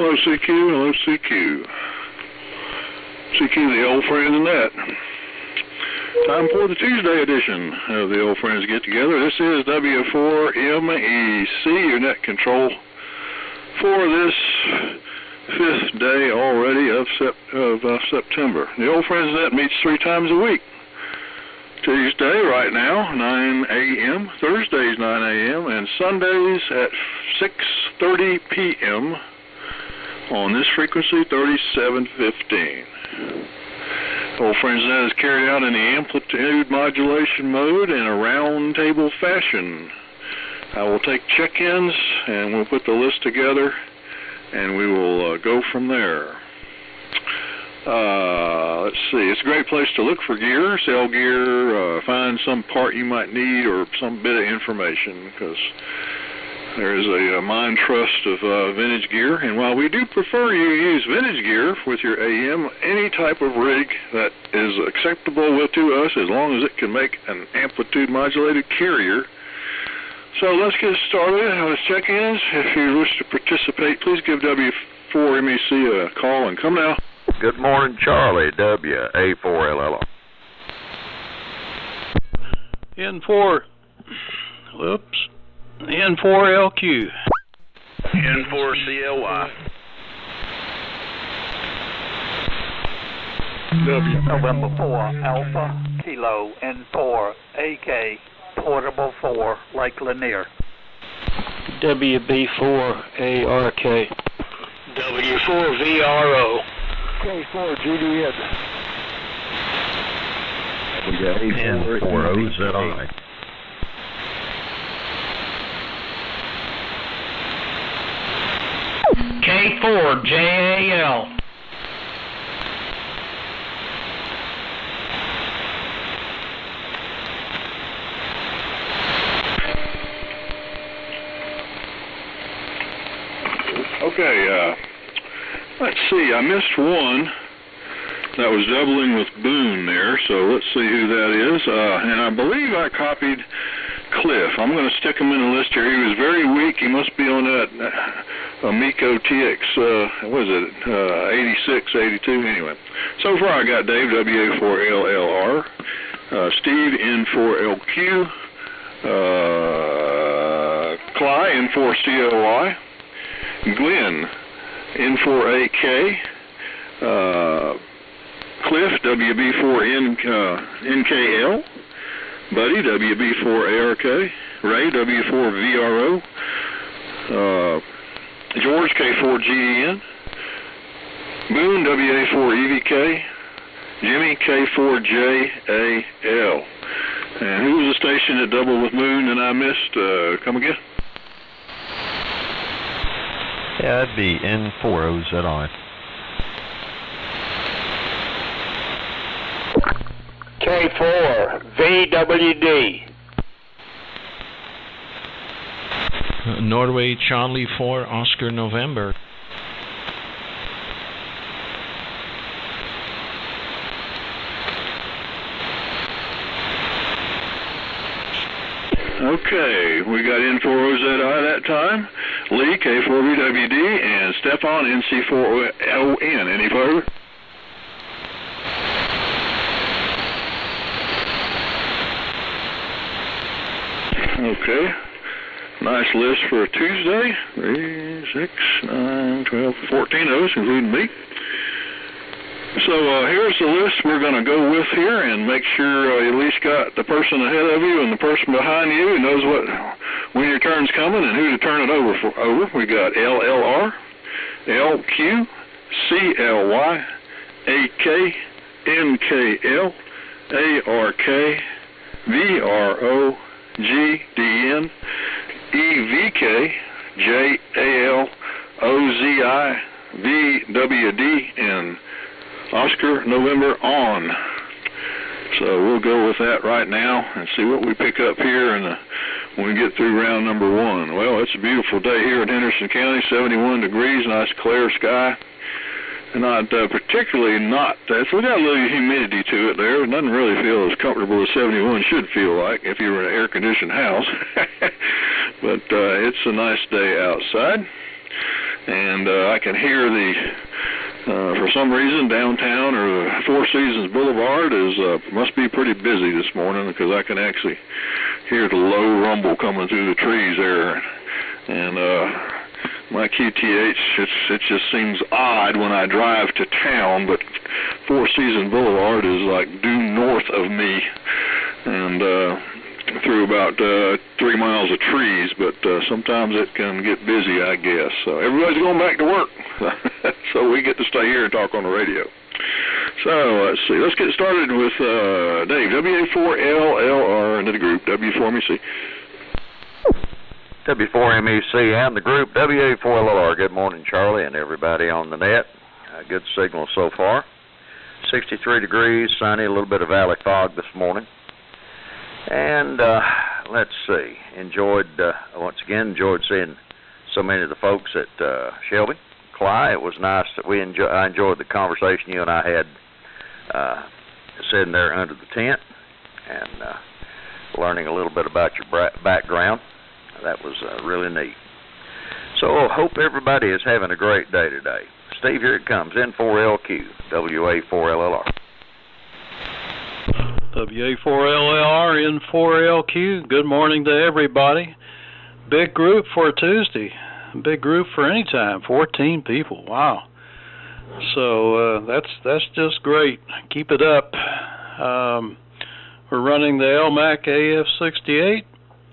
Hello, CQ. Hello, CQ. CQ, the old friend in the net. Time for the Tuesday edition of the Old Friends Get Together. This is W4MEC, your net control for this 5th day already of September. The Old Friends Net meets 3 times a week. Tuesday, right now, 9 a.m., Thursdays, 9 a.m., and Sundays at 6:30 p.m. on this frequency, 3715. Old Friends Net is carried out in the amplitude modulation mode in a round table fashion. I will take check-ins, and we'll put the list together, and we will go from there. Let's see, it's a great place to look for gear, sell gear, find some part you might need or some bit of information, because there's a mine trust of vintage gear. And while we do prefer you use vintage gear with your AM, any type of rig that is acceptable to us as long as it can make an amplitude modulated carrier. So let's get started. Let's check-ins. If you wish to participate, please give W4MEC a call and come now. Good morning, Charlie, WA4LLR. N4LQ. N4CLY. November 4 Alpha Kilo N4 AK Portable 4 Lake Lanier. WB4ARK. W4VRO. K4GDN. N4OZI. K4JAL. Okay, let's see, I missed one that was doubling with Boone there, so let's see who that is. And I believe I copied Cliff. I'm going to stick him in the list here. He was very weak. He must be on that Amico TX, what is it, 86, 82, anyway. So far I got Dave, WA4LLR, Steve, N4LQ, Cly, N4COI, Glenn, N4AK, Cliff, WB4NKL, Buddy, WB4ARK, Ray, W4VRO, George, K4GEN, Boone, WA4EVK, Jimmy, K4JAL. And who was the station that doubled with Moon and I missed? Come again? Yeah, that'd be N4OZI. K4VWD. Norway Charlie 4 Oscar November. Okay, we got N4OZI that time, Lee, K4VWD, and Stefan, NC4ON. Any further? Okay, nice list for a Tuesday. 3, 6, 9, 12, 14 of those, including me. So here's the list we're going to go with here, and make sure you at least got the person ahead of you and the person behind you who knows when your turn's coming and who to turn it over for. We got LLR, LQ, CLY, AK, NKL, ARK, VRO, GDN, EVK, JAL, OZI, VWD, and Oscar November on. So we'll go with that right now and see what we pick up here when we get through round number 1. Well, it's a beautiful day here in Henderson County, 71 degrees, nice clear sky. Not particularly not, we got a little humidity to it there. It doesn't really feel as comfortable as 71 should feel like if you were in an air-conditioned house. But it's a nice day outside. and I can hear for some reason, downtown or the Four Seasons Boulevard must be pretty busy this morning, because I can actually hear the low rumble coming through the trees there. And my QTH, it just seems odd when I drive to town, but Four Seasons Boulevard is like due north of me, and through about 3 miles of trees, but sometimes it can get busy, I guess. So everybody's going back to work, so we get to stay here and talk on the radio. So let's see. Let's get started with Dave, WA4LLR into the group, W4MEC. W4MEC and the group, WA4LLR. Good morning, Charlie, and everybody on the net. Good signal so far. 63 degrees, sunny, a little bit of valley fog this morning. And let's see, once again enjoyed seeing so many of the folks at Shelby. Cly, it was nice that I enjoyed the conversation you and I had sitting there under the tent and learning a little bit about your background. That was really neat. So hope everybody is having a great day today. Steve, here it comes, N4LQ, WA4LLR. WA4LLR, N4LQ, good morning to everybody. Big group for a Tuesday. Big group for any time, 14 people, wow. So that's just great. Keep it up. We're running the LMAC AF68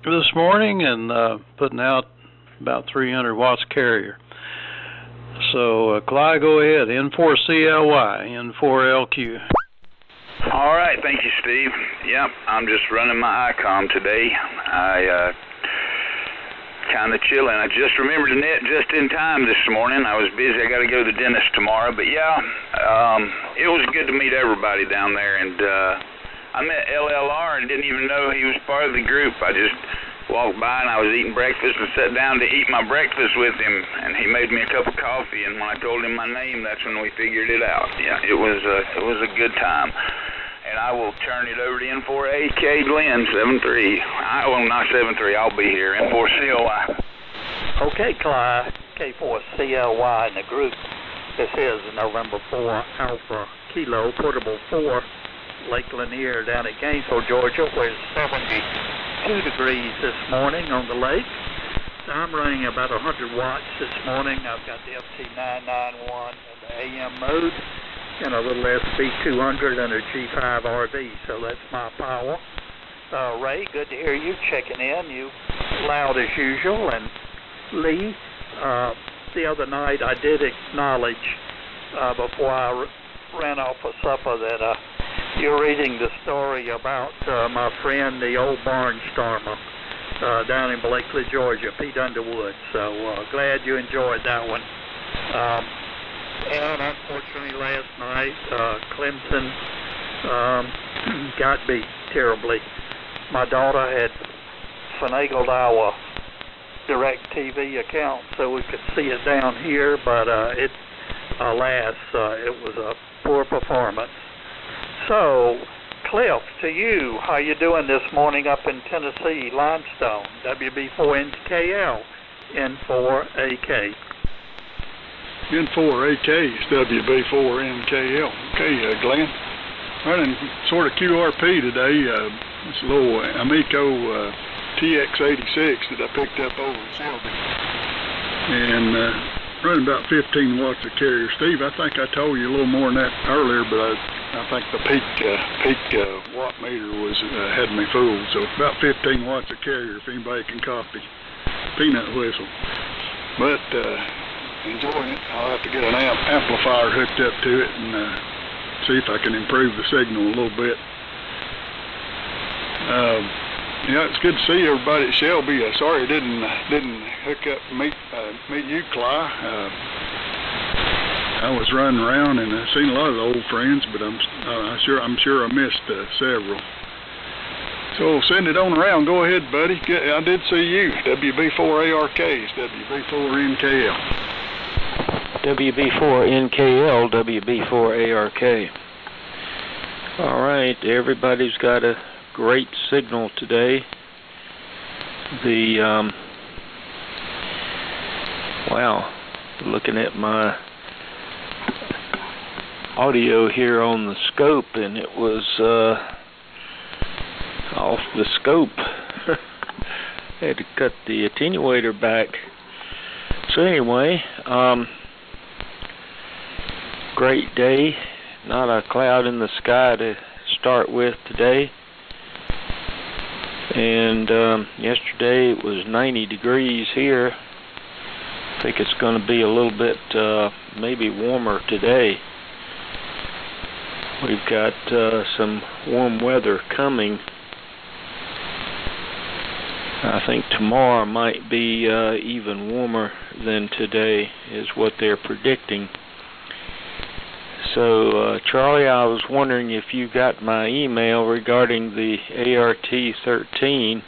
this morning and putting out about 300 watts carrier. So Clyde, go ahead, N4CLY, N4LQ. All right, thank you, Steve. Yep, I'm just running my ICOM today. I kind of chilling. I just remembered the net just in time this morning. I was busy. I got to go to the dentist tomorrow. But yeah, it was good to meet everybody down there. And I met LLR and didn't even know he was part of the group. I just walked by and I was eating breakfast and sat down to eat my breakfast with him. And he made me a cup of coffee. And when I told him my name, that's when we figured it out. Yeah, it was a good time. And I will turn it over to N4AK Glenn, 73. Well, not 73, I'll be here, N4CLY. Okay, Clyde, K4CLY in the group. This is November 4 Alpha Kilo Portable 4, Lake Lanier down at Gainesville, Georgia, where it's 72 degrees this morning on the lake. So I'm running about 100 watts this morning. I've got the FT991 in the AM mode, and a little SB200 and a G5RV, so that's my power. Ray, good to hear you checking in. You loud as usual. And Lee, the other night I did acknowledge before I ran off for supper that you're reading the story about my friend, the old barnstormer down in Blakely, Georgia, Pete Underwood. So glad you enjoyed that one. And unfortunately last night, Clemson got beat terribly. My daughter had finagled our DirecTV account so we could see it down here, but alas, it was a poor performance. So, Cliff, to you, how you doing this morning up in Tennessee, Limestone, WB4NKL, N4AK. N4AK is WB4NKL. Okay, Glenn. Running sort of QRP today. It's a little Amico TX86 that I picked up over in Shelby. And running about 15 watts of carrier. Steve, I think I told you a little more than that earlier, but I think the peak watt meter had me fooled. So about 15 watts of carrier, if anybody can copy. Peanut whistle. But enjoying it. I'll have to get an amplifier hooked up to it and see if I can improve the signal a little bit. Yeah, it's good to see everybody at Shelby. Sorry I didn't hook up and meet you, Cly. I was running around and seen a lot of the old friends, but I'm sure I missed several. So send it on around. Go ahead, buddy. I did see you. WB4ARK is WB4NKL. WB4NKL, WB4ARK. All right, everybody's got a great signal today. Wow, looking at my audio here on the scope, and it was off the scope. I had to cut the attenuator back. So anyway, great day. Not a cloud in the sky to start with today. And yesterday it was 90 degrees here. I think it's going to be a little bit maybe warmer today. We've got some warm weather coming. I think tomorrow might be even warmer than today is what they're predicting. So, Charlie, I was wondering if you got my email regarding the ART-13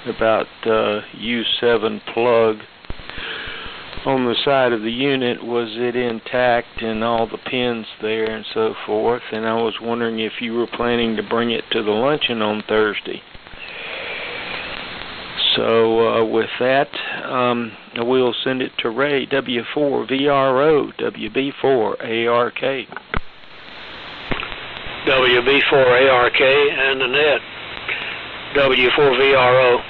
about U7 plug on the side of the unit. Was it intact and all the pins there and so forth? And I was wondering if you were planning to bring it to the luncheon on Thursday. So with that, we'll send it to Ray, W4VRO, WB4ARK. WB4ARK and the net, W4VRO.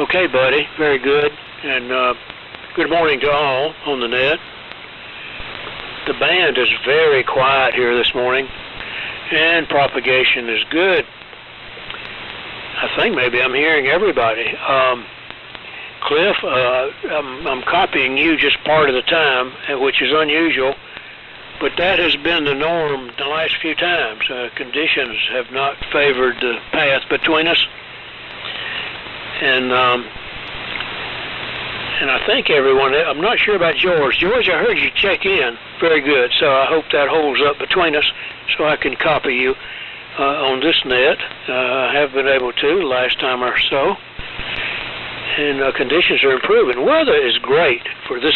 Okay, buddy, very good. And good morning to all on the net. The band is very quiet here this morning, and propagation is good. I think maybe I'm hearing everybody. Cliff, I'm copying you just part of the time, which is unusual, but that has been the norm the last few times. Conditions have not favored the path between us. And I think everyone, I'm not sure about George. George, I heard you check in. Very good. So I hope that holds up between us so I can copy you on this net. I have been able to last time or so. And conditions are improving. Weather is great for this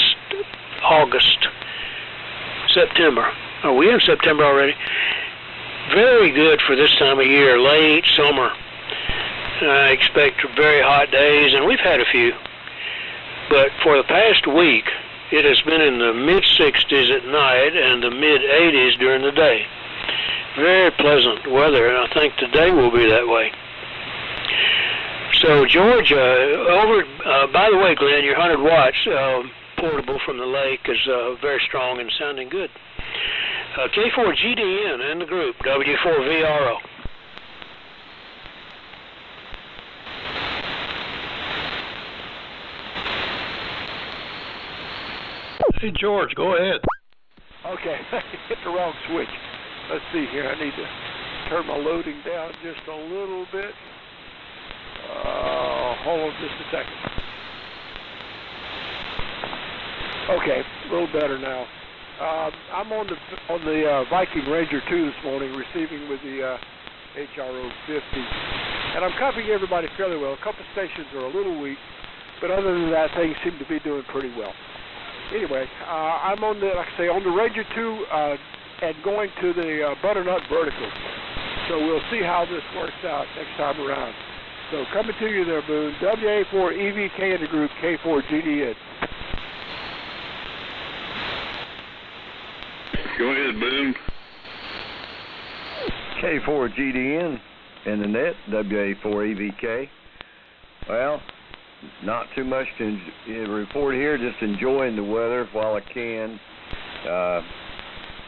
September. Are we in September already? Very good for this time of year, late summer. I expect very hot days, and we've had a few. But for the past week, it has been in the mid-60s at night and the mid-80s during the day. Very pleasant weather, and I think today will be that way. So, George, by the way, Glenn, your 100 watts portable from the lake is very strong and sounding good. K4GDN and the group, W4VRO. Hey, George, go ahead. Okay, hit the wrong switch. Let's see here. I need to turn my loading down just a little bit. Hold on just a second. Okay, a little better now. I'm on the Viking Ranger 2 this morning, receiving with the HRO 50, and I'm copying everybody fairly well. A couple stations are a little weak, but other than that, things seem to be doing pretty well. Anyway, I'm on the, like I say, on the Ranger 2 and going to the Butternut Vertical. So we'll see how this works out next time around. So coming to you there, Boone. WA4EVK in the group, K4GDN. Go ahead, Boone. K4GDN in the net, WA4EVK. Well, not too much to report here, just enjoying the weather while I can.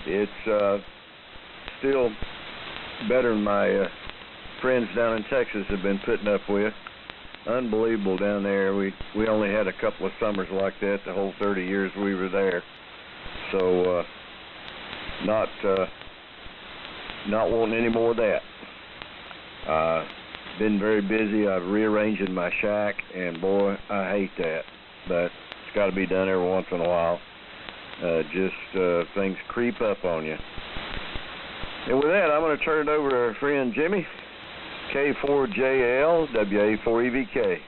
It's still better than my friends down in Texas have been putting up with. Unbelievable down there. We only had a couple of summers like that the whole 30 years we were there. So not wanting any more of that. Been very busy. I'm rearranging my shack, and boy, I hate that. But it's got to be done every once in a while. Things creep up on you. And with that, I'm going to turn it over to our friend Jimmy, K4JL, WA4EVK.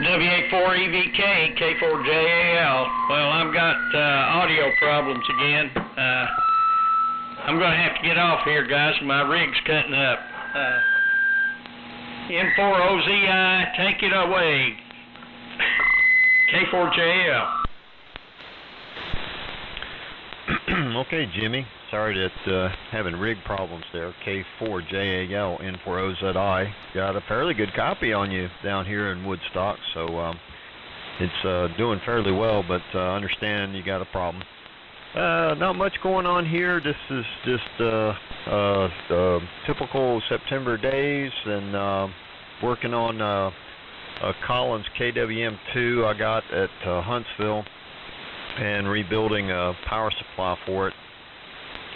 WA4EVK, K4JAL. Well, I've got audio problems again. I'm going to have to get off here, guys. My rig's cutting up. N4OZI, take it away. K4JAL. Okay, Jimmy. Sorry that having rig problems there. K4JAL N4OZI. Got a fairly good copy on you down here in Woodstock, so it's doing fairly well, but understand you got a problem. Not much going on here. This is just typical September days, and working on a Collins KWM2 I got at Huntsville, and rebuilding a power supply for it,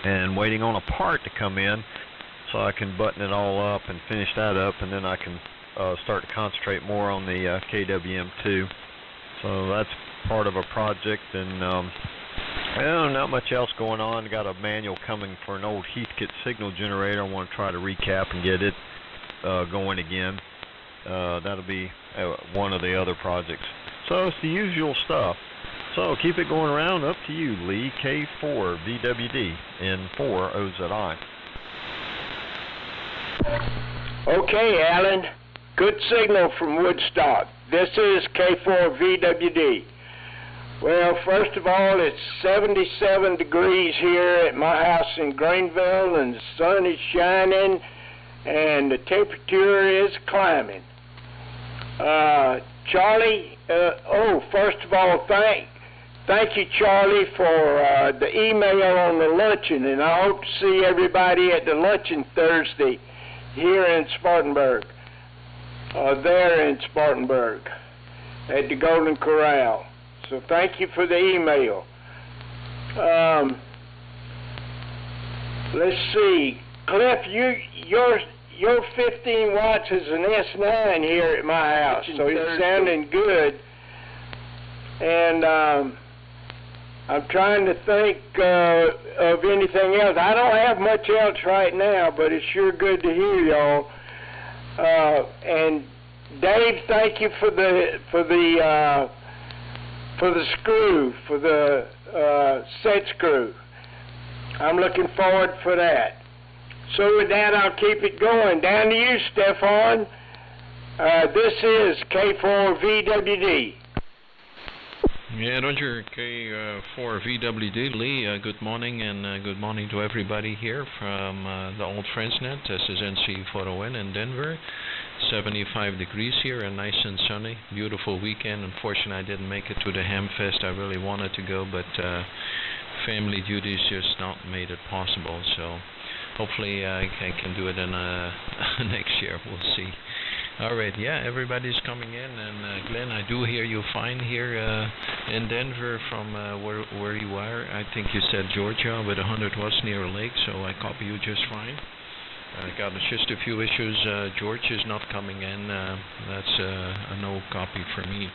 and waiting on a part to come in so I can button it all up and finish that up, and then I can start to concentrate more on the KWM2. So that's part of a project, and well, not much else going on. Got a manual coming for an old Heathkit signal generator. I want to try to recap and get it going again. That'll be one of the other projects. So it's the usual stuff. So keep it going around. Up to you, Lee. K4 VWD N4 OZI. Okay, Alan. Good signal from Woodstock. This is K4 VWD. Well, first of all, it's 77 degrees here at my house in Greenville, and the sun is shining, and the temperature is climbing. Charlie, first of all, thank you, Charlie, for the email on the luncheon, and I hope to see everybody at the luncheon Thursday here in Spartanburg, there in Spartanburg, at the Golden Corral. So thank you for the email. Let's see, Cliff, your 15 watts is an S9 here at my house, so it's sounding good. And I'm trying to think of anything else. I don't have much else right now, but it's sure good to hear y'all. And Dave, thank you for the screw, for the set screw. I'm looking forward for that. So with that, I'll keep it going. Down to you, Stefan. This is K4VWD. Yeah, Roger, K4VWD. Lee, good morning, and good morning to everybody here from the old FriendsNet. This is NC4ON in Denver. 75 degrees here and nice and sunny. Beautiful weekend. Unfortunately, I didn't make it to the Hamfest. I really wanted to go, but family duties just not made it possible. So hopefully I can do it in next year. We'll see. All right, yeah, everybody's coming in, and Glenn, I do hear you fine here in Denver from where you are. I think you said Georgia with 100 watts near a lake, so I copy you just fine. I got just a few issues. George is not coming in. That's a no copy for me,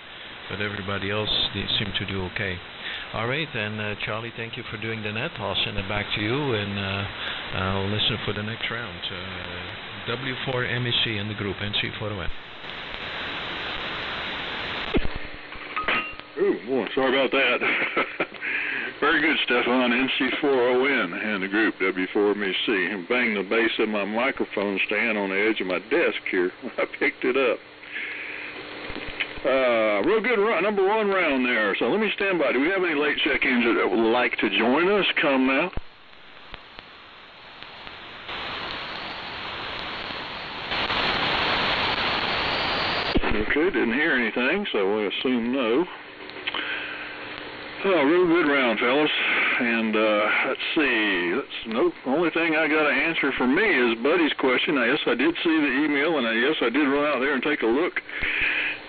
but everybody else, they seem to do okay. All right, and Charlie, thank you for doing the net. I'll send it back to you, and I'll listen for the next round. W4MEC in the group, NC4ON. Oh, boy, sorry about that. Very good, Stefan. NC4ON and the group, W4MEC. And bang the base of my microphone stand on the edge of my desk here. I picked it up. Real good run, number one round there. So let me stand by. Do we have any late check-ins that would like to join us? Come now. Okay, didn't hear anything, so we assume no. Oh, real good round, fellas. And let's see. No, only thing I got to answer for me is Buddy's question. Yes, I did see the email, and yes, I did run out there and take a look.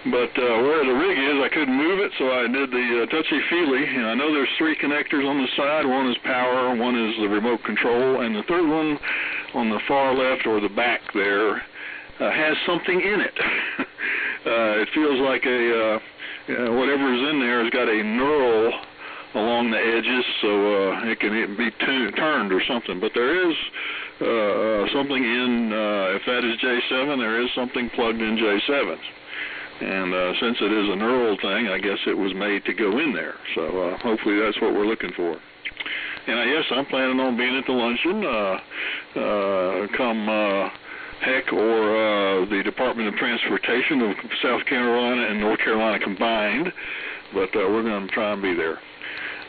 But where the rig is, I couldn't move it, so I did the touchy-feely. And I know there's three connectors on the side. One is power, one is the remote control, and the third one on the far left or the back there has something in it. It feels like whatever's in there has got a knurl along the edges, so it can be turned or something. But there is something in, if that is J7, there is something plugged in J7s. And since it is a knurl thing, I guess it was made to go in there. So hopefully that's what we're looking for. And yes, I'm planning on being at the luncheon come HEC or the Department of Transportation of South Carolina and North Carolina combined but we're going to try and be there.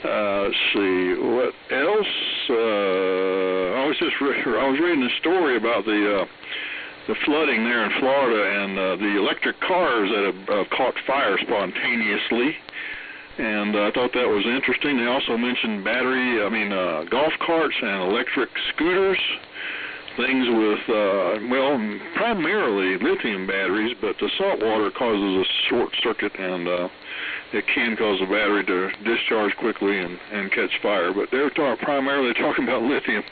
Let's see, what else? I was reading a story about the flooding there in Florida and the electric cars that have caught fire spontaneously. And I thought that was interesting. They also mentioned golf carts and electric scooters, things with, primarily lithium batteries, but the salt water causes a short circuit and it can cause the battery to discharge quickly and catch fire. But they're primarily talking about lithium.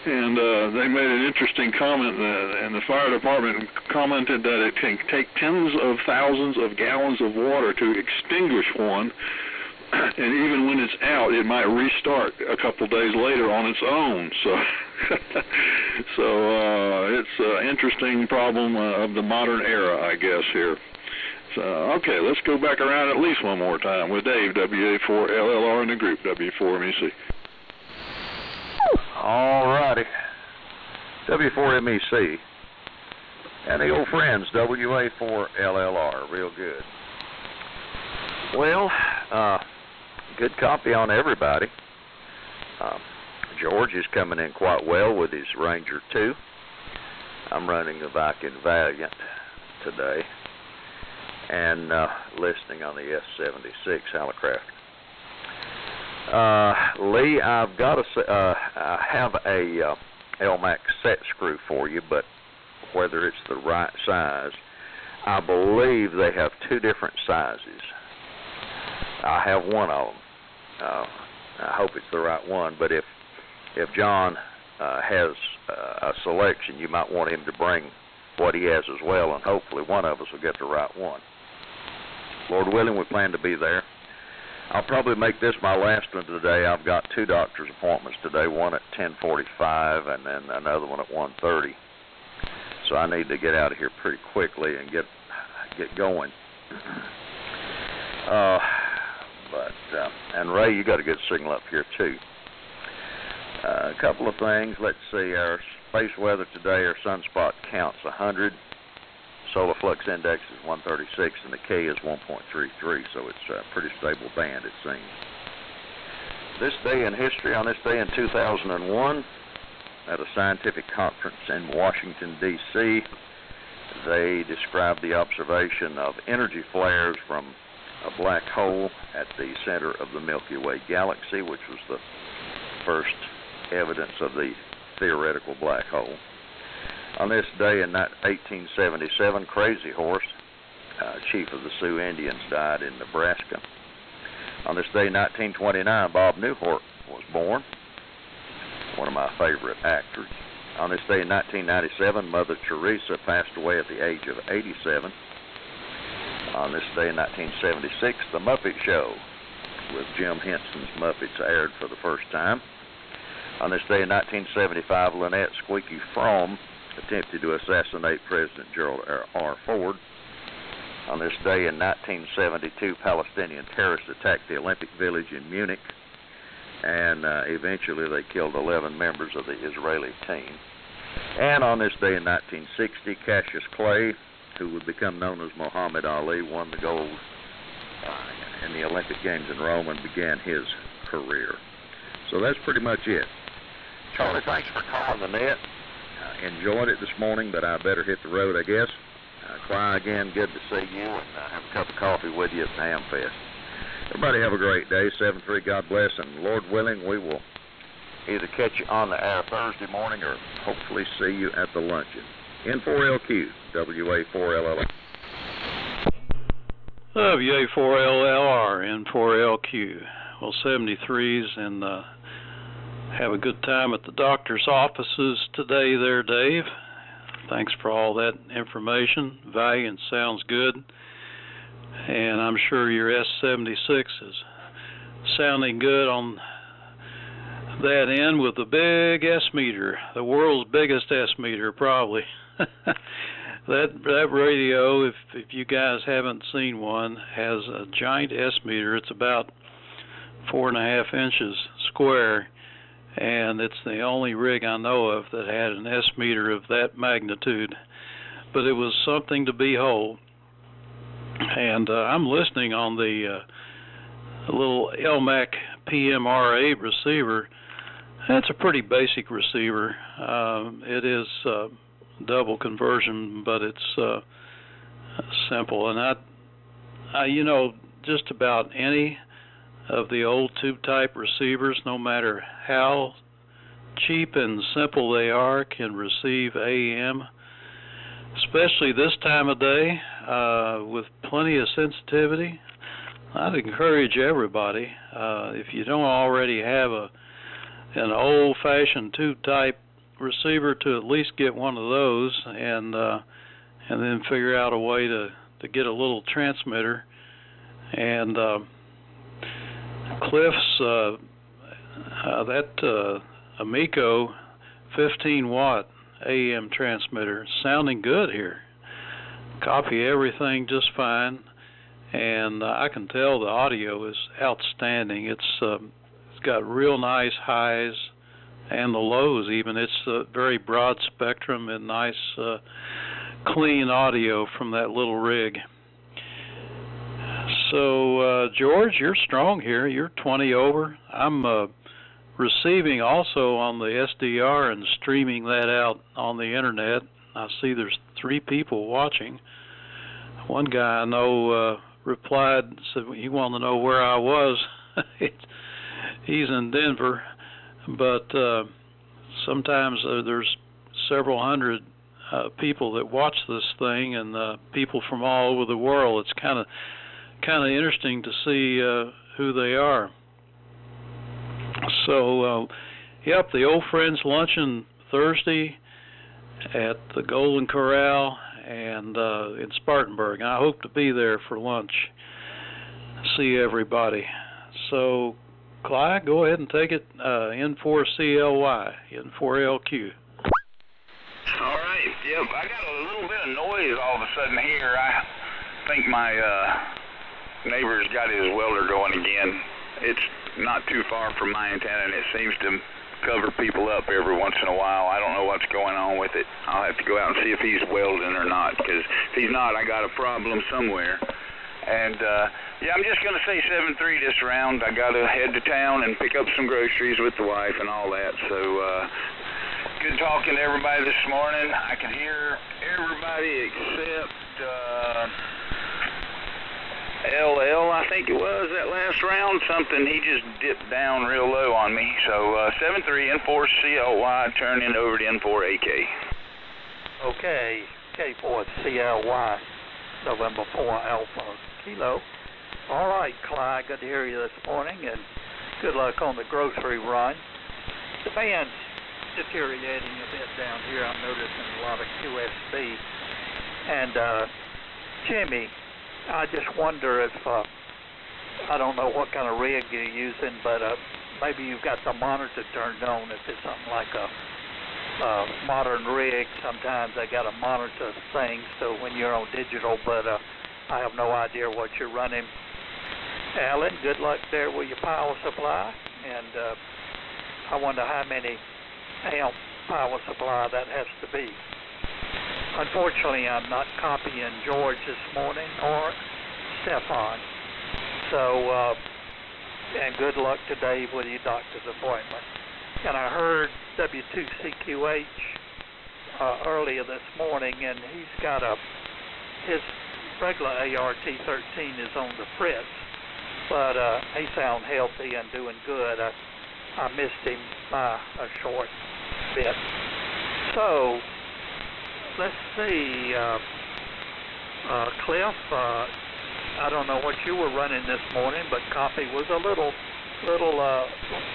And they made an interesting comment, and the fire department commented that it can take tens of thousands of gallons of water to extinguish one, and even when it's out, it might restart a couple days later on its own. So it's an interesting problem of the modern era, I guess, here. So, okay, let's go back around at least one more time with Dave, WA4LLR, in the group, W4MEC. All righty. W4MEC. And the old friends, WA4LLR. Real good. Well, good copy on everybody. George is coming in quite well with his Ranger 2. I'm running the Viking Valiant today. And listening on the S76 Hallicraft. Lee, I've got I have a LMAX set screw for you, but whether it's the right size, I believe they have two different sizes. I have one of them. I hope it's the right one, but if John has a selection, you might want him to bring what he has as well, and hopefully one of us will get the right one. Lord willing, we plan to be there. I'll probably make this my last one today. I've got two doctor's appointments today, one at 10:45 and then another one at 1:30. So I need to get out of here pretty quickly and get going. And Ray, you got a good signal up here too. A couple of things. Let's see. Our space weather today, our sunspot count's 100. Solar flux index is 136, and the K is 1.33, so it's a pretty stable band, it seems. This day in history, on this day in 2001, at a scientific conference in Washington, D.C., they described the observation of energy flares from a black hole at the center of the Milky Way galaxy, which was the first evidence of the theoretical black hole. On this day in 1877, Crazy Horse, chief of the Sioux Indians, died in Nebraska. On this day in 1929, Bob Newhart was born, one of my favorite actors. On this day in 1997, Mother Teresa passed away at the age of 87. On this day in 1976, The Muppet Show with Jim Henson's Muppets aired for the first time. On this day in 1975, Lynette Squeaky Fromm attempted to assassinate President Gerald R. Ford. On this day in 1972, Palestinian terrorists attacked the Olympic Village in Munich, and eventually they killed 11 members of the Israeli team. And on this day in 1960, Cassius Clay, who would become known as Muhammad Ali, won the gold in the Olympic Games in Rome and began his career. So that's pretty much it. Charlie, thanks for calling the net. Enjoyed it this morning, but I better hit the road, I guess. Cly, again, good to see you, and have a cup of coffee with you at the Ham Fest. Everybody have a great day. 7-3, God bless, and Lord willing, we will either catch you on the air Thursday morning or hopefully see you at the luncheon. N4LQ, WA4LLR. WA4LLR, N4LQ. Well, 73s, and have a good time at the doctor's offices today there, Dave. Thanks for all that information. Valiant sounds good. And I'm sure your S76 is sounding good on that end with the big S-meter, the world's biggest S-meter probably. That radio, if you guys haven't seen one, has a giant S-meter. It's about 4.5 inches square, and it's the only rig I know of that had an S-meter of that magnitude. But it was something to behold. And I'm listening on the a little LMAC PMR8 receiver. That's a pretty basic receiver. It is double conversion, but it's simple. And I, you know, just about any of the old tube type receivers, no matter how cheap and simple they are, can receive AM, especially this time of day, with plenty of sensitivity. I'd encourage everybody, if you don't already have an old-fashioned tube type receiver, to at least get one of those, and then figure out a way to get a little transmitter. And Cliff's that Amico 15-watt AM transmitter sounding good here. Copy everything just fine, and I can tell the audio is outstanding. It's got real nice highs and the lows even. It's a very broad spectrum and nice clean audio from that little rig. So George, you're strong here. You're 20 over. I'm receiving also on the SDR and streaming that out on the internet. I see there's 3 people watching. One guy I know replied, said he wanted to know where I was. He's in Denver, but sometimes there's several hundred people that watch this thing, and people from all over the world. It's kind of interesting to see who they are. So, yep, the Old Friends Luncheon Thursday at the Golden Corral and in Spartanburg. I hope to be there for lunch. See everybody. So, Clyde, go ahead and take it. N4CLY, N4LQ. All right. Yep, I got a little bit of noise all of a sudden here. I think my neighbor's got his welder going again. It's not too far from my antenna, and it seems to cover people up every once in a while. I don't know what's going on with it. I'll have to go out and see if he's welding or not, because if he's not, I got a problem somewhere. And yeah, I'm just going to say 7-3 this round. I got to head to town and pick up some groceries with the wife and all that. So good talking to everybody this morning. I could hear everybody except LL, I think it was, that last round. Something, he just dipped down real low on me. So 7-3, N4CLY, turning over to N4AK. Okay, K4CLY, November 4 Alpha Kilo. All right, Clyde, good to hear you this morning, and good luck on the grocery run. The band's deteriorating a bit down here. I'm noticing a lot of QSB. And Jimmy, I just wonder if, I don't know what kind of rig you're using, but maybe you've got the monitor turned on. If it's something like a modern rig, sometimes they got a monitor thing, so when you're on digital, but I have no idea what you're running. Alan, good luck there with your power supply, and I wonder how many amp power supply that has to be. Unfortunately, I'm not copying George this morning or Stefan. So, and good luck today with your doctor's appointment. And I heard W2CQH earlier this morning, and he's got his regular ART-13 is on the fritz, but he sounds healthy and doing good. I missed him by a short bit. So, let's see, Cliff, I don't know what you were running this morning, but copy was a little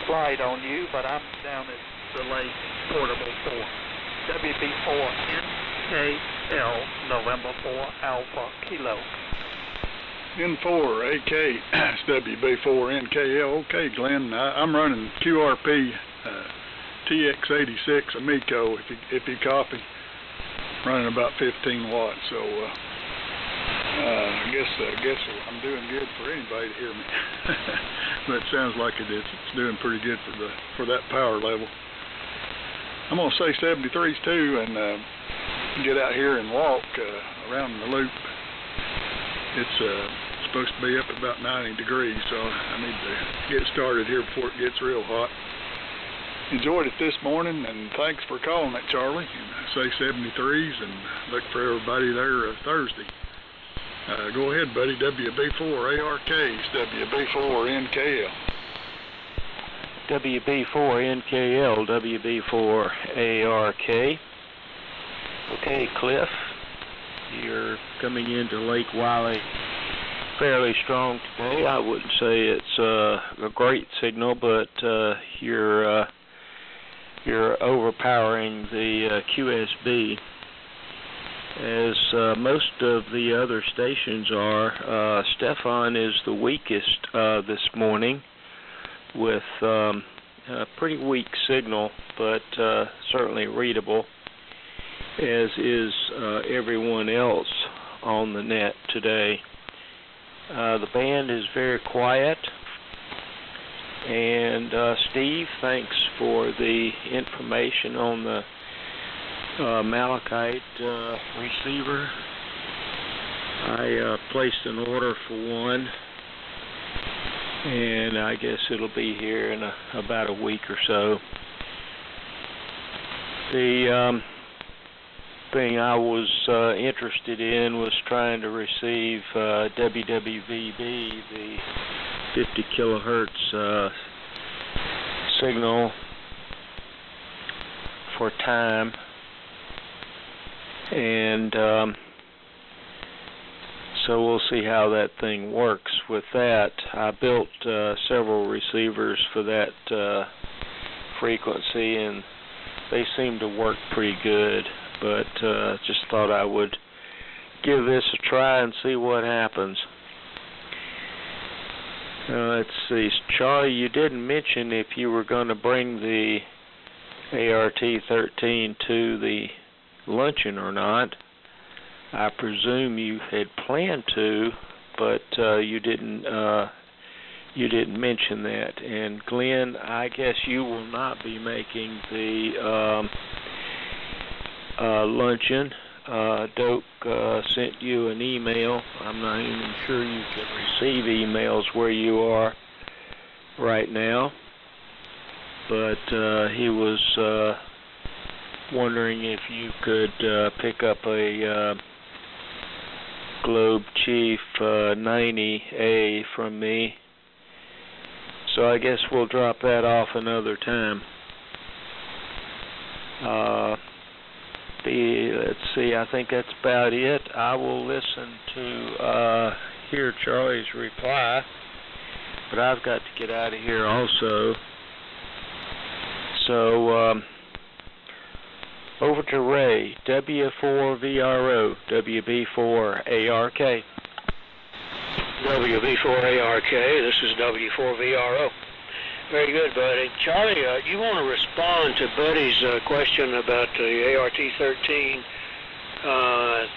light on you, but I'm down at Relay Portable 4. WB4NKL, November 4 Alpha Kilo. N4AK, it's WB4NKL. Okay, Glenn, I'm running QRP TX86 Amico, if you copy. Running about 15 watts, so I guess I'm doing good for anybody to hear me. But it sounds like it's doing pretty good for that power level. I'm gonna say 73s too, and get out here and walk around the loop. It's supposed to be up about 90 degrees, so I need to get started here before it gets real hot. Enjoyed it this morning, and thanks for calling it, Charlie. And say 73s, and look for everybody there Thursday. Go ahead, buddy. WB4ARKs, WB4NKL. WB4NKL, WB4ARK. Okay, Cliff, you're coming into Lake Wylie fairly strong today. I wouldn't say it's a great signal, but you're overpowering the QSB, as most of the other stations are. Stefan is the weakest this morning, with a pretty weak signal, but certainly readable, as is everyone else on the net today. The band is very quiet, and Steve, thanks for the information on the Malachite receiver. I placed an order for one, and I guess it'll be here in about a week or so. The thing I was interested in was trying to receive WWVB, the 50 kilohertz signal for time, and so we'll see how that thing works with that. I built several receivers for that frequency, and they seem to work pretty good, but just thought I would give this a try and see what happens. Let's see, Charlie, you didn't mention if you were going to bring the ART-13 to the luncheon or not. I presume you had planned to, but you didn't mention that. And Glenn, I guess you will not be making the luncheon. Doak sent you an email. I'm not even sure you can receive emails where you are right now, but he was wondering if you could pick up a Globe Chief 90A from me. So I guess we'll drop that off another time. Let's see, I think that's about it. I will listen to hear Charlie's reply, but I've got to get out of here also. So over to Ray, W4VRO, WB4ARK. WB4ARK, this is W4VRO. Very good, buddy. Charlie, you want to respond to Buddy's question about the ART-13? I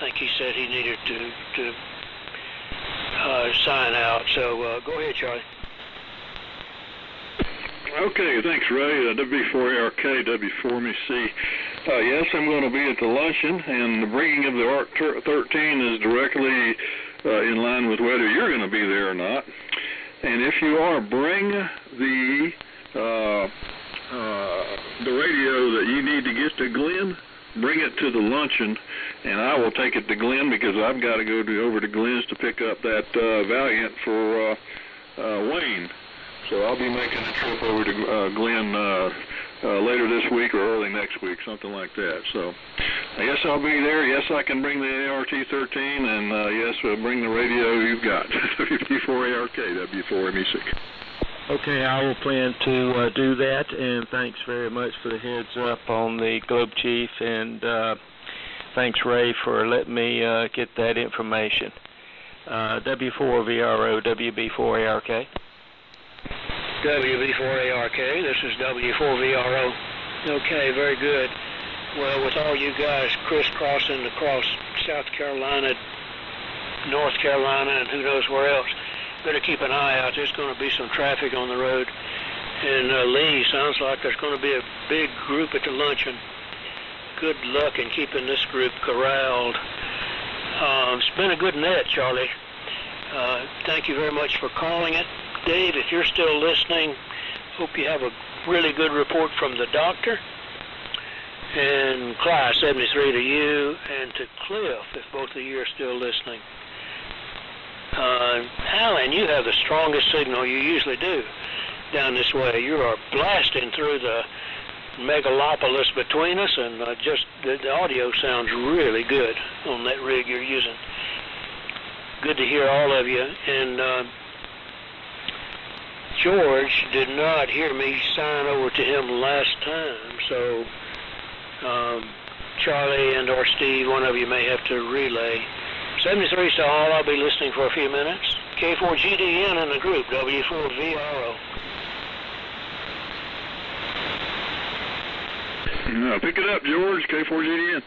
think he said he needed to sign out, so go ahead, Charlie. Okay, thanks, Ray. WB4ARK, W4MEC. Yes, I'm going to be at the luncheon, and the bringing of the ART-13 is directly in line with whether you're going to be there or not. And if you are, bring the radio that you need to get to Glenn. Bring it to the luncheon, and I will take it to Glenn, because I've got to go over to Glenn's to pick up that Valiant for Wayne. So I'll be making a trip over to Glenn later this week or early next week, something like that. So yes, I'll be there. Yes, I can bring the ART-13, and yes, bring the radio you've got. WB4ARK, W4MEC. Okay, I will plan to do that, and thanks very much for the heads up on the Globe Chief, and thanks, Ray, for letting me get that information. W4VRO, WB4ARK. WB4ARK, this is W4VRO. Okay, very good. Well, with all you guys crisscrossing across South Carolina, North Carolina, and who knows where else, better keep an eye out. There's going to be some traffic on the road. And Lee, sounds like there's going to be a big group at the luncheon. Good luck in keeping this group corralled. It's been a good net, Charlie. Thank you very much for calling it. Dave, if you're still listening, hope you have a really good report from the doctor. And Clyde, 73 to you, and to Cliff, if both of you are still listening. Alan, you have the strongest signal you usually do down this way. You are blasting through the megalopolis between us, and just the audio sounds really good on that rig you're using. Good to hear all of you. And George did not hear me sign over to him last time, so Charlie and or Steve, one of you may have to relay. 73 to all, I'll be listening for a few minutes. K4GDN in the group, W4VRO. Pick it up, George, K4GDN.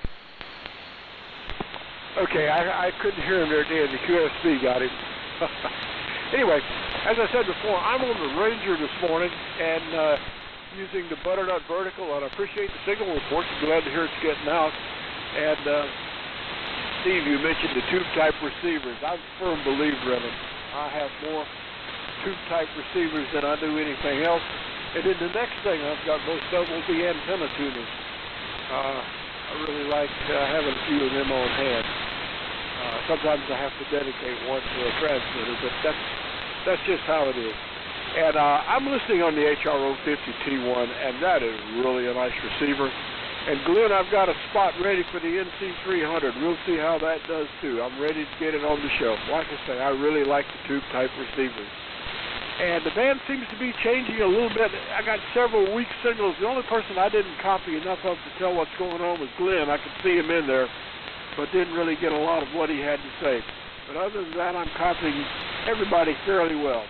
Okay, I couldn't hear him there, Dan. The QSB got him. Anyway, as I said before, I'm on the Ranger this morning and using the butternut vertical, and I appreciate the signal reports. I'm glad to hear it's getting out. And Steve, you mentioned the tube-type receivers. I'm a firm believer in them. I have more tube-type receivers than I do anything else. And then the next thing I've got most of will be antenna tuners. I really like having a few of them on hand. Sometimes I have to dedicate one to a transmitter, but that's just how it is. And I'm listening on the HRO 50T1, and that is really a nice receiver. And Glenn, I've got a spot ready for the NC300. We'll see how that does too. I'm ready to get it on the shelf. Like I say, I really like the tube-type receivers. And the band seems to be changing a little bit. I got several weak signals. The only person I didn't copy enough of to tell what's going on was Glenn. I could see him in there, but didn't really get a lot of what he had to say. But other than that, I'm copying everybody fairly well.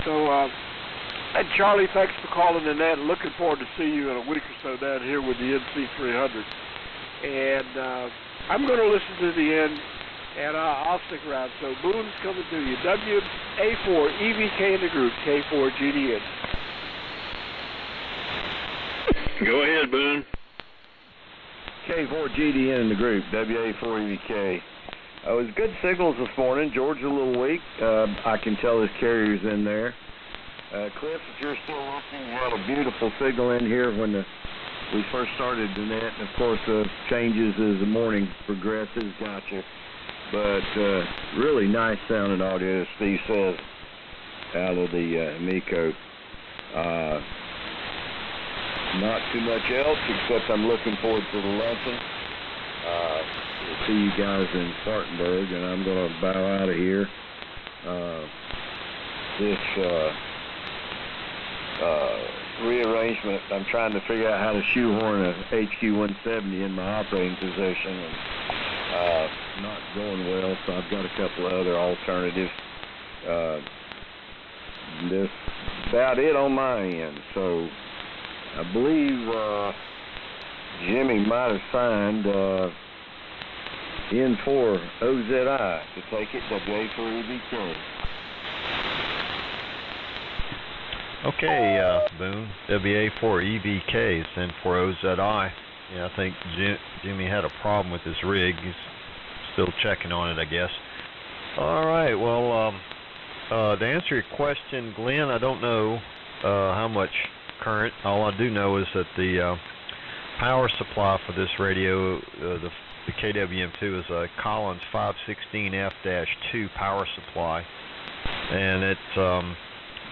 So, and Charlie, thanks for calling in that. Looking forward to see you in a week or so down here with the NC300. And I'm going to listen to the end, and I'll stick around. So Boone's coming to you. WA4EVK in the group, K4GDN. Go ahead, Boone. K4GDN in the group, WA4EVK. It was good signals this morning. George a little weak. I can tell his carrier's in there. Cliff, if you're still listening, you had a beautiful signal in here when we first started the net. And of course, changes as the morning progresses. Gotcha. But really nice sounding audio, as Steve says, out of the MECO. Not too much else, except I'm looking forward to the lesson. We'll see you guys in Spartanburg, and I'm going to bow out of here. This rearrangement, I'm trying to figure out how to shoehorn a HQ-170 in my operating position, and not going well, so I've got a couple of other alternatives. That's about it on my end. So I believe Jimmy might have signed N4OZI to take it, WA4EVK. Okay, Boone, WA4EVK is N4OZI. Yeah, I think Jimmy had a problem with his rig. He's still checking on it, I guess. All right, well, to answer your question, Glenn, I don't know how much current. All I do know is that the power supply for this radio, the KWM2, is a Collins 516F-2 power supply, and it's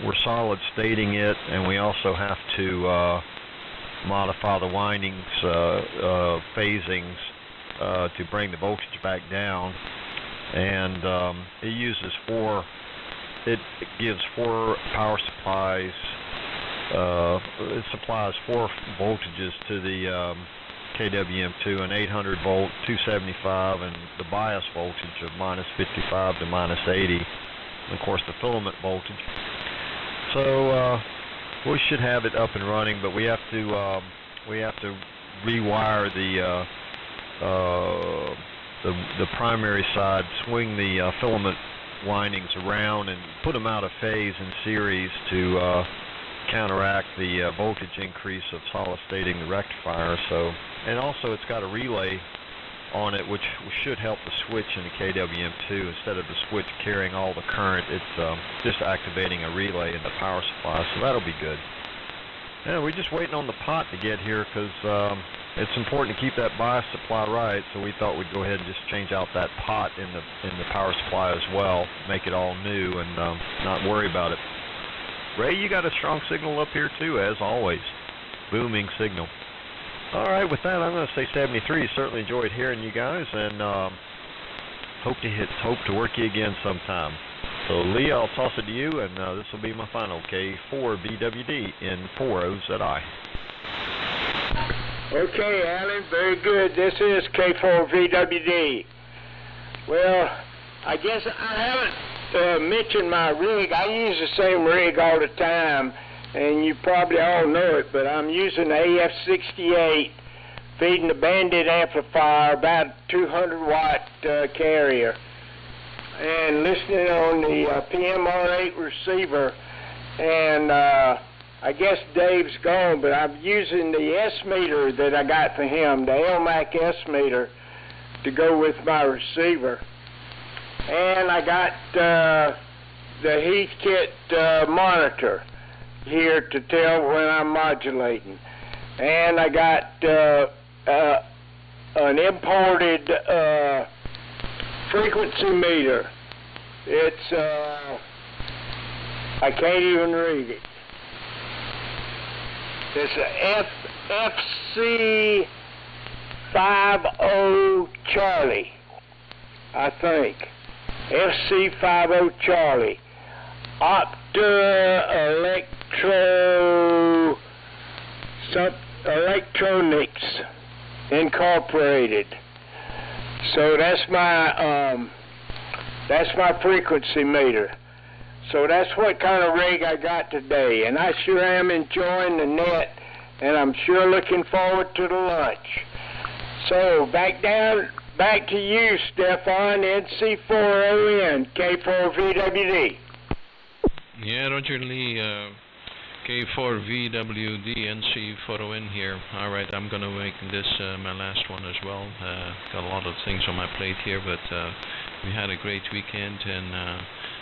we're solid stating it, and we also have to modify the windings, phasings, to bring the voltage back down. And it gives four power supplies. It supplies four voltages to the KWM2, an 800 volt, 275, and the bias voltage of minus 55 to minus 80, and of course the filament voltage. So we should have it up and running, but we have to rewire the primary side, swing the filament windings around, and put them out of phase in series to counteract the voltage increase of solid stating the rectifier. So, and also it's got a relay on it, which should help the switch in the KWM2. Instead of the switch carrying all the current, it's just activating a relay in the power supply, so that'll be good. Yeah, we're just waiting on the pot to get here because it's important to keep that bias supply right, so we thought we'd go ahead and just change out that pot in the power supply as well, make it all new and not worry about it. Ray, you got a strong signal up here too, as always. Booming signal. All right, with that, I'm going to say 73. Certainly enjoyed hearing you guys, and hope to work you again sometime. So, Lee, I'll toss it to you, and this will be my final K4VWD in 4OZI. Okay, Alan, very good. This is K4VWD. Well, I guess I haven't mentioned my rig. I use the same rig all the time, and you probably all know it, but I'm using the AF68, feeding the Bandit amplifier, about 200-watt carrier, and listening on the PMR8 receiver. And I guess Dave's gone, but I'm using the S-meter that I got for him, the LMAC S-meter, to go with my receiver. And I got the Heathkit monitor here to tell when I'm modulating. And I got an imported frequency meter. It's, I can't even read it. It's a FC50 Charlie, I think. FC50 Charlie. Electronics Incorporated. So that's my frequency meter. So that's what kind of rig I got today, and I sure am enjoying the net, and I'm sure looking forward to the lunch. So back to you, Stefan, NC4ON, K4VWD. Yeah, Roger Lee, K4VWD, NC4ON here. All right, I'm going to make this my last one as well. Got a lot of things on my plate here, but we had a great weekend, and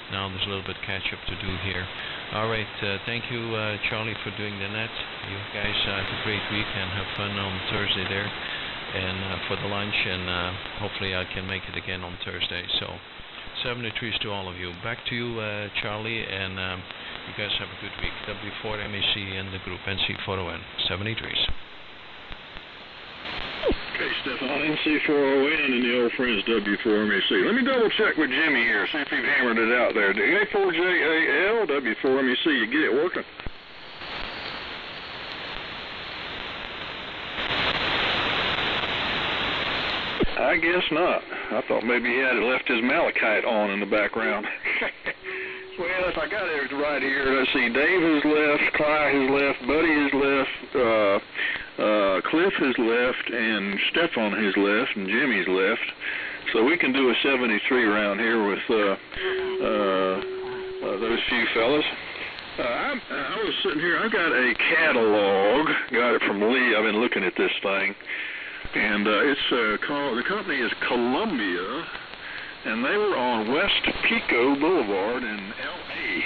now there's a little bit catch-up to do here. All right, thank you, Charlie, for doing the net. You guys have a great week and have fun on Thursday there, and for the lunch, and hopefully I can make it again on Thursday. So 73s to all of you. Back to you, Charlie, and you guys have a good week. W4MEC and the group NC4ON, 73s. Okay, Stefan, NC4ON and the old friends W4MEC. Let me double check with Jimmy here, see if you've hammered it out there. A4JAL, W4MEC, you get it working? I guess not. I thought maybe he had left his malachite on in the background. Well, if I got it right here, let's see, Dave has left, Clyde has left, Buddy has left, Cliff has left, and Stefan has left, and Jimmy's left. So we can do a 73 round here with those few fellas. I was sitting here, I've got a catalog, got it from Lee. I've been looking at this thing, and it's called, the company is Columbia, and they were on West Pico Boulevard in L.A.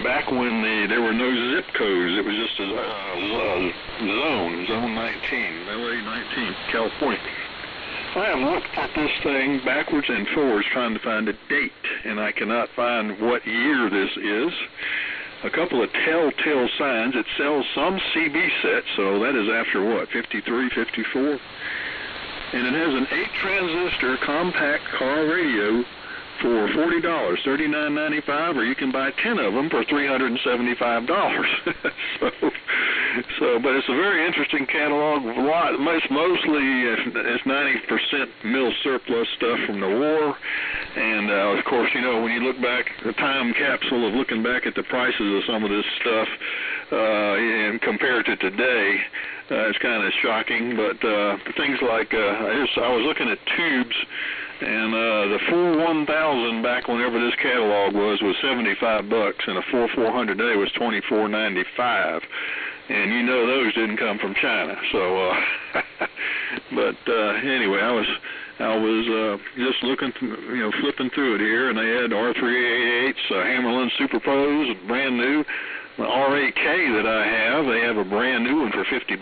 back when there were no zip codes. It was just a zone 19, LA 19, California. I have looked at this thing backwards and forwards trying to find a date, and I cannot find what year this is. A couple of telltale signs. It sells some CB sets, so that is after what, 53, 54? And it has an 8-transistor compact car radio for $40, $39.95, or you can buy 10 of them for $375. But it's a very interesting catalog. It's mostly, it's 90% mill surplus stuff from the war, and of course, you know, when you look back, the time capsule of looking back at the prices of some of this stuff and compare it to today, it's kind of shocking. But things like I was looking at tubes. And the full 1000 back whenever this catalog was $75, and a full 400 today was $24.95. and you know those didn't come from China. So, but anyway, I was just looking, flipping through it here, and they had R388s, Hammerlin Superpose, brand new. The R8K that I have, they have a brand new one for $50.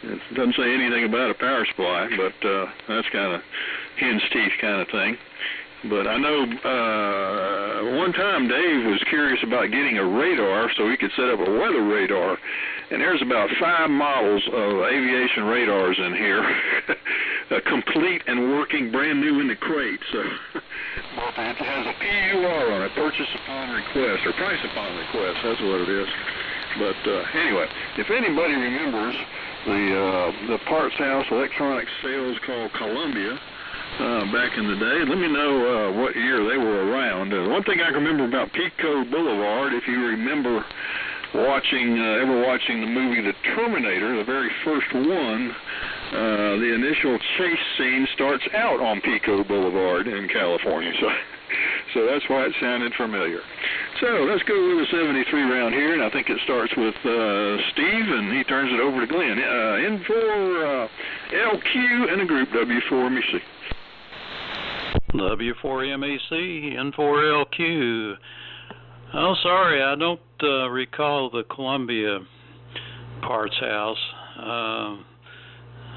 It doesn't say anything about a power supply, but that's kind of hen's teeth kind of thing. But I know one time Dave was curious about getting a radar so he could set up a weather radar, and there's about 5 models of aviation radars in here, complete and working, brand new in the crate. So it has a PUR on it, purchase upon request, or price upon request, that's what it is. But anyway, if anybody remembers the parts house electronics sales called Columbia, back in the day, let me know what year they were around. One thing I can remember about Pico Boulevard, if you remember ever watching the movie The Terminator, the very first one, the initial chase scene starts out on Pico Boulevard in California, so that's why it sounded familiar. So let's go with the 73 round here, and I think it starts with Steve, and he turns it over to Glenn. N4 LQ and a group W4MEC. W4MEC, N4LQ. Oh, sorry, I don't recall the Columbia parts house.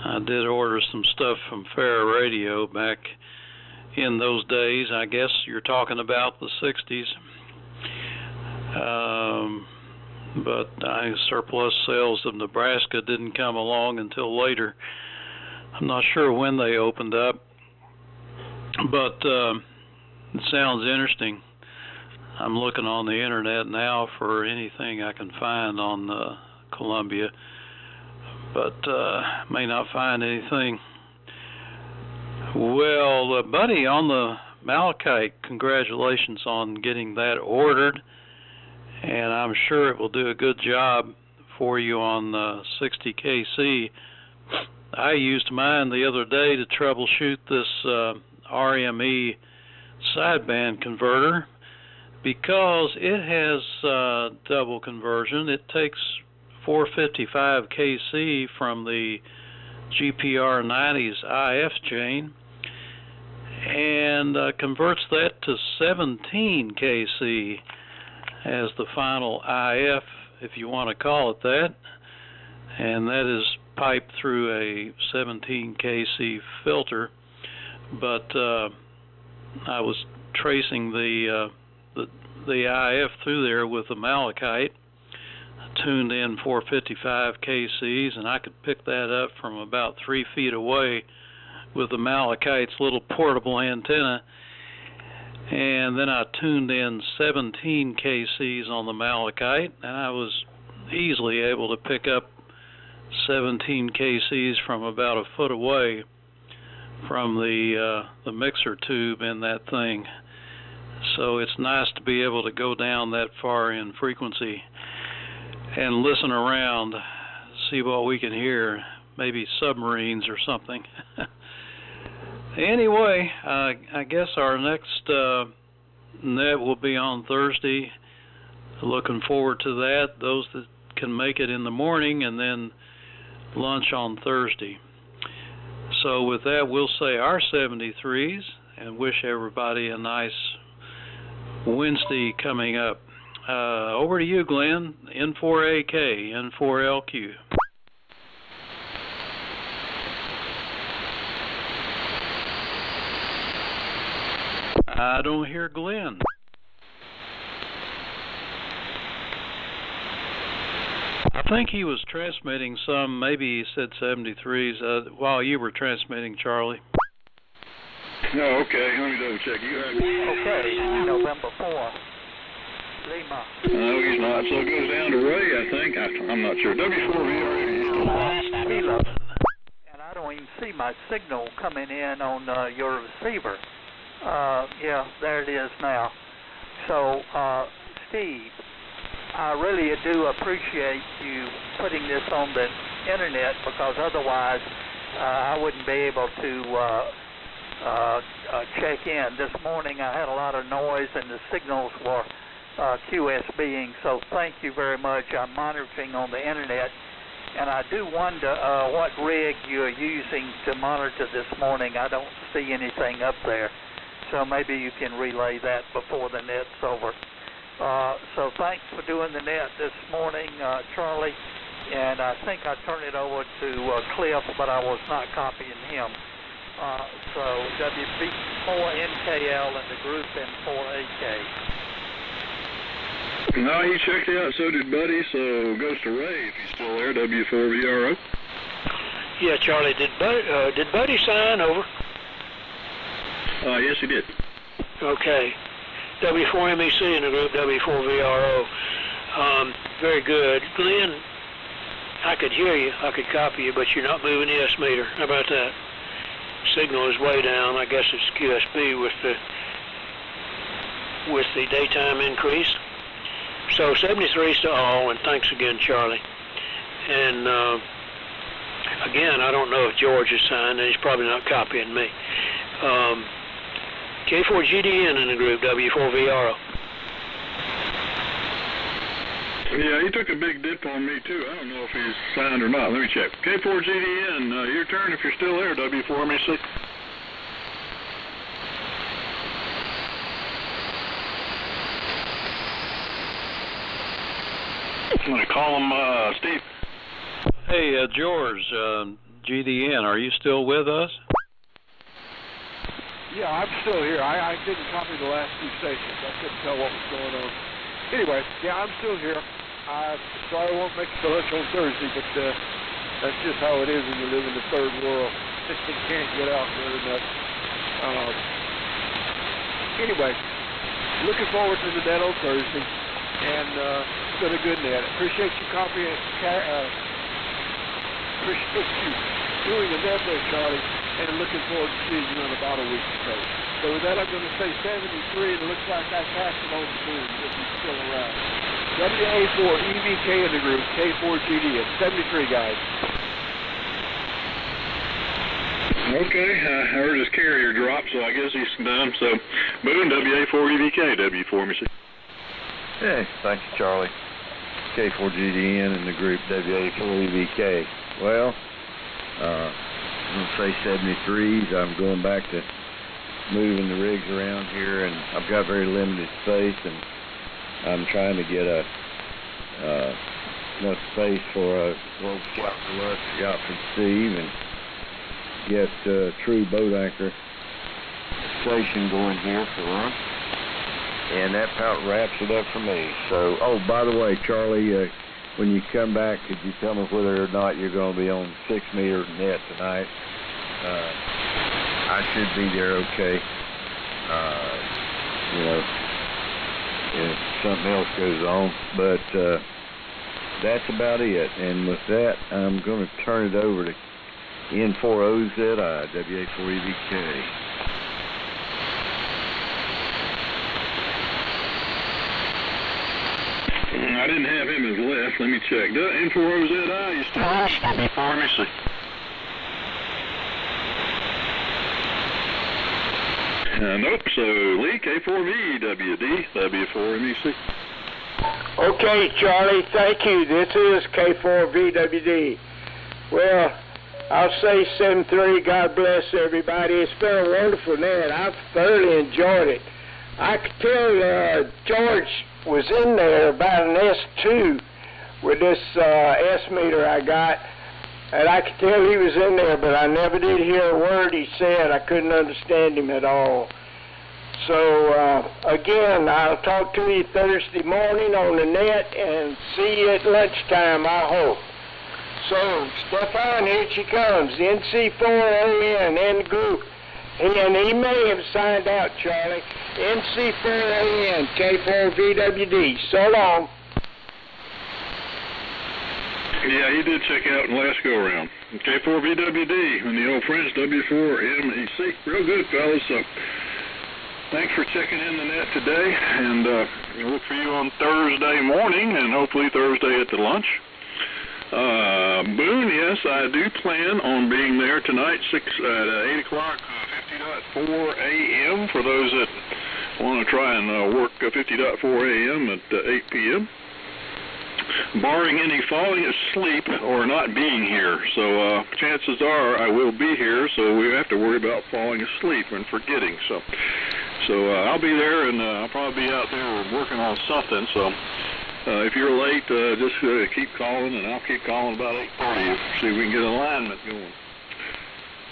I did order some stuff from Fair Radio back in those days. I guess you're talking about the 60s. But surplus sales of Nebraska didn't come along until later. I'm not sure when they opened up, but it sounds interesting. I'm looking on the internet now for anything I can find on Columbia, but may not find anything. Well, buddy, on the Malachite, congratulations on getting that ordered, and I'm sure it will do a good job for you on 60 KC. I used mine the other day to troubleshoot this RME sideband converter, because it has double conversion. It takes 455 KC from the GPR 90's IF chain and converts that to 17 KC as the final IF, if you want to call it that, and that is piped through a 17 KC filter. But I was tracing the IF through there with the Malachite, tuned in 455 KCs, and I could pick that up from about 3 feet away with the Malachite's little portable antenna. And then I tuned in 17 KCs on the Malachite, and I was easily able to pick up 17 KCs from about a foot away from the mixer tube in that thing. So it's nice to be able to go down that far in frequency and listen around, see what we can hear, maybe submarines or something. Anyway, I guess our next net will be on Thursday. Looking forward to that. Those that can make it in the morning, and then lunch on Thursday. So with that, we'll say our 73s and wish everybody a nice Wednesday coming up. Over to you, Glenn. N4AK, N4LQ. I don't hear Glenn. I think he was transmitting some, maybe he said 73s, while you were transmitting, Charlie. No, okay, let me double check. Okay, November 4. Lima. No, he's not, so it goes down to Ray, I think. I'm not sure. W4V. Kilo. And I don't even see my signal coming in on your receiver. Yeah, there it is now. So, Steve, I really do appreciate you putting this on the internet, because otherwise I wouldn't be able to check in. This morning I had a lot of noise and the signals were QSBing. So thank you very much. I'm monitoring on the internet, and I do wonder what rig you're using to monitor this morning. I don't see anything up there, so maybe you can relay that before the net's over. So thanks for doing the net this morning, Charlie, and I think I turned it over to Cliff, but I was not copying him. So WB4NKL and the group N4AK. No, he checked out, so did Buddy, so goes to Ray if he's still there, W4VRO. Yeah, Charlie, did Buddy sign over? Yes, he did. Okay. W4MEC in the group W4VRO. Very good. Glenn, I could hear you, I could copy you, but you're not moving the S meter. How about that? Signal is way down. I guess it's QSB with the daytime increase. So 73's to all, and thanks again, Charlie. And again, I don't know if George is signed, and he's probably not copying me. K4GDN in the group, W4VRO. Yeah, he took a big dip on me, too. I don't know if he's signed or not. Let me check. K4GDN, your turn if you're still there, W4MEC. I'm going to call him, Steve. Hey, George, GDN, are you still with us? Yeah, I'm still here. I didn't copy the last two stations. I couldn't tell what was going on. Anyway, yeah, I'm still here. Sorry I won't make it to lunch on Thursday, but that's just how it is when you live in the third world. You can't get out very much. Anyway, looking forward to the net on Thursday, and it's been a good net. Appreciate you copying, appreciate you doing the net there, Charlie, and looking forward to seeing you in about a week or so. So with that, I'm going to say 73, and it looks like I passed it on to Boone if he's still around. WA4EVK in the group, K4GD at 73, guys. Okay, I heard his carrier drop, so I guess he's done. So, Boone, WA4EVK, W4MEC. Hey, thank you, Charlie. K4GDN in the group, WA4EVK. Well, I'm going to say 73s. I'm going back to moving the rigs around here, and I've got very limited space, and I'm trying to get enough space for a Globe Scout for out from Steve and get true boat anchor station going here for lunch. And that about wraps it up for me. So, oh, by the way, Charlie, when you come back, could you tell me whether or not you're going to be on 6-meter net tonight? I should be there okay. You know, if something else goes on. But that's about it. And with that, I'm going to turn it over to N4OZI, WA4EVK. I didn't have him as left. Let me check. N4OZI, you still W4MEC. Nope, so Lee, K4V, WD, W4MEC. Okay, Charlie, thank you. This is K4VWD. Well, I'll say 7-3, God bless everybody. It's been a wonderful net. I've thoroughly enjoyed it. I could tell George was in there about an S2 with this S-meter I got, and I could tell he was in there, but I never did hear a word he said. I couldn't understand him at all. So, again, I'll talk to you Thursday morning on the net and see you at lunchtime, I hope. So, Stefan, here she comes, NC4ON in the group. And he may have signed out, Charlie. NC4ON, K4VWD. So long. Yeah, he did check out in the last go-around. K4VWD and the old friends, W4MEC. Real good, fellas. So, thanks for checking in the net today, and we'll look for you on Thursday morning, and hopefully Thursday at the lunch. Boone, yes, I do plan on being there tonight, at 8 o'clock, 50.4 a.m. for those that want to try and work 50.4 AM at 8 p.m. barring any falling asleep or not being here. So chances are I will be here, so we have to worry about falling asleep and forgetting. So I'll be there, and I'll probably be out there working on something. So if you're late, just keep calling, and I'll keep calling about 8:30 see if we can get alignment going.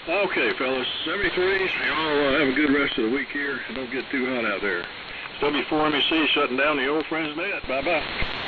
Okay, fellas, 73s, y'all have a good rest of the week here, and don't get too hot out there. It's W4MEC shutting down the Old Friends Net. Bye-bye.